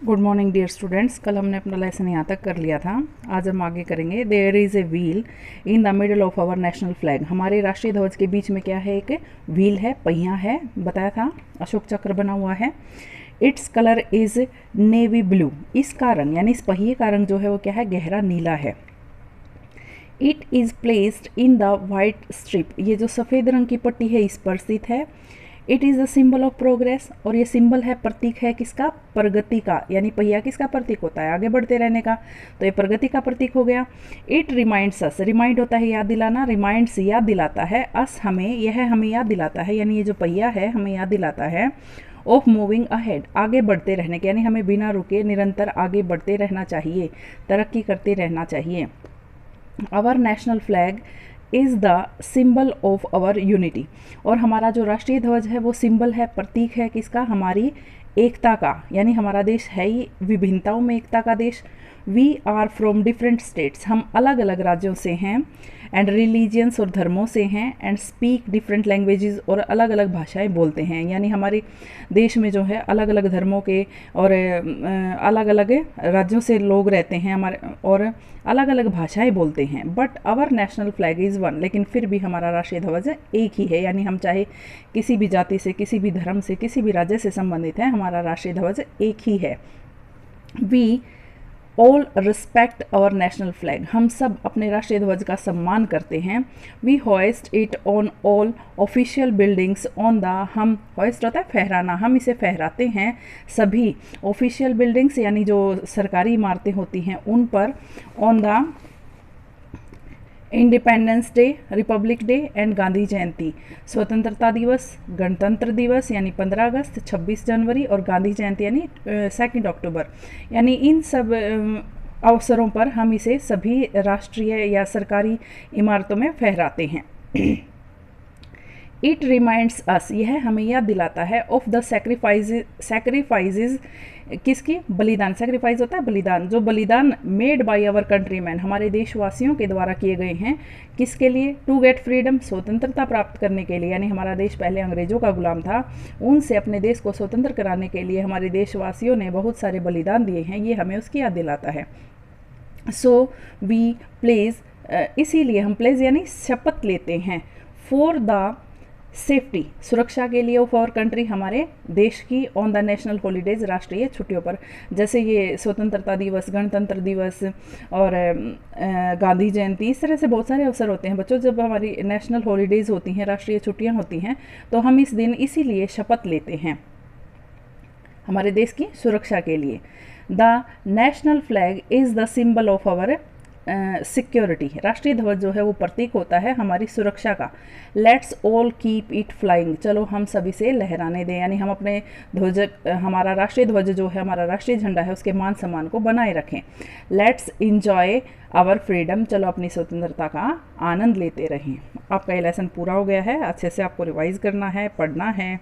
Good morning dear students. कल हमने अपना लेसन यहाँ तक कर लिया था। आज हम आगे करेंगे। There is a wheel in the middle of our national flag. हमारे राष्ट्रीय ध्वज के बीच में क्या है? एक व्हील है, पहिया है, बताया था, अशोक चक्र बना हुआ है। Its colour is navy blue. इस का रंग यानी इस पहिए का रंग जो है वो क्या है? गहरा नीला है। It is placed in the white strip. ये जो सफ़ेद रंग की पट्टी है इस पर स्थित है। It is a symbol of progress. और ये सिंबल है, प्रतीक है किसका? प्रगति का। यानी पहिया किसका प्रतीक होता है? आगे बढ़ते रहने का। तो ये प्रगति का प्रतीक हो गया। It reminds us. रिमाइंड होता है याद दिलाना, रिमाइंड्स याद दिलाता है। अस हमें, यह हमें याद दिलाता है, यानी ये जो पहिया है हमें याद दिलाता है ऑफ मूविंग अहेड, आगे बढ़ते रहने के, यानी हमें बिना रुके निरंतर आगे बढ़ते रहना चाहिए, तरक्की करते रहना चाहिए। Our national flag is the symbol of our unity. और हमारा जो राष्ट्रीय ध्वज है वो सिंबल है, प्रतीक है किसका? हमारी एकता का। यानी हमारा देश है ही विभिन्नताओं में एकता का देश। We are from different states. हम अलग अलग राज्यों से हैं। एंड रिलीजियंस और धर्मों से हैं। एंड स्पीक डिफरेंट लैंग्वेजेस, और अलग अलग भाषाएं बोलते हैं। यानी हमारे देश में जो है अलग अलग धर्मों के और अलग अलग राज्यों से लोग रहते हैं हमारे, और अलग अलग भाषाएं बोलते हैं। But our national flag is one. लेकिन फिर भी हमारा राष्ट्रीय ध्वज एक ही है। यानी हम चाहे किसी भी जाति से, किसी भी धर्म से, किसी भी राज्य से संबंधित हैं, हमारा राष्ट्रीय ध्वज एक ही है। We all respect our national flag. हम सब अपने राष्ट्रीय ध्वज का सम्मान करते हैं। We hoist it on all official buildings on the, हम होइस्ट होता है फहराना, हम इसे फहराते हैं सभी ऑफिशियल बिल्डिंग्स यानी जो सरकारी इमारतें होती हैं उन पर, on the independence day, republic day and Gandhi Jayanti. स्वतंत्रता दिवस, गणतंत्र दिवस यानी 15 अगस्त, 26 जनवरी और गांधी जयंती यानी 2 अक्टूबर। यानी इन सब अवसरों पर हम इसे सभी राष्ट्रीय या सरकारी इमारतों में फहराते हैं। इट रिमाइंड्स अस, यह हमें याद दिलाता है ऑफ द सैक्रिफाइसेज, किसकी? बलिदान। सेक्रीफाइस होता है बलिदान, जो बलिदान मेड बाय आवर कंट्रीमैन, हमारे देशवासियों के द्वारा किए गए हैं। किसके लिए? टू गेट फ्रीडम, स्वतंत्रता प्राप्त करने के लिए। यानी हमारा देश पहले अंग्रेजों का गुलाम था, उनसे अपने देश को स्वतंत्र कराने के लिए हमारे देशवासियों ने बहुत सारे बलिदान दिए हैं। ये हमें उसकी याद दिलाता है। सो वी प्लेज, इसीलिए हम प्लेज यानी शपथ लेते हैं। फॉर द सेफ्टी, सुरक्षा के लिए, ऑफ आवर कंट्री, हमारे देश की, ऑन द नेशनल हॉलीडेज, राष्ट्रीय छुट्टियों पर। जैसे ये स्वतंत्रता दिवस, गणतंत्र दिवस और गांधी जयंती, इस तरह से बहुत सारे अवसर होते हैं बच्चों। जब हमारी नेशनल हॉलीडेज होती हैं, राष्ट्रीय छुट्टियां होती हैं, तो हम इस दिन इसीलिए शपथ लेते हैं हमारे देश की सुरक्षा के लिए। The national flag is the symbol of our security. राष्ट्रीय ध्वज जो है वो प्रतीक होता है हमारी सुरक्षा का। Let's all keep it flying, चलो हम सभी से लहराने दें। यानी हम अपने ध्वज, हमारा राष्ट्रीय ध्वज जो है, हमारा राष्ट्रीय झंडा है, उसके मान सम्मान को बनाए रखें। लेट्स इंजॉय आवर फ्रीडम, चलो अपनी स्वतंत्रता का आनंद लेते रहें। आपका ये लेसन पूरा हो गया है। अच्छे से आपको रिवाइज करना है, पढ़ना है।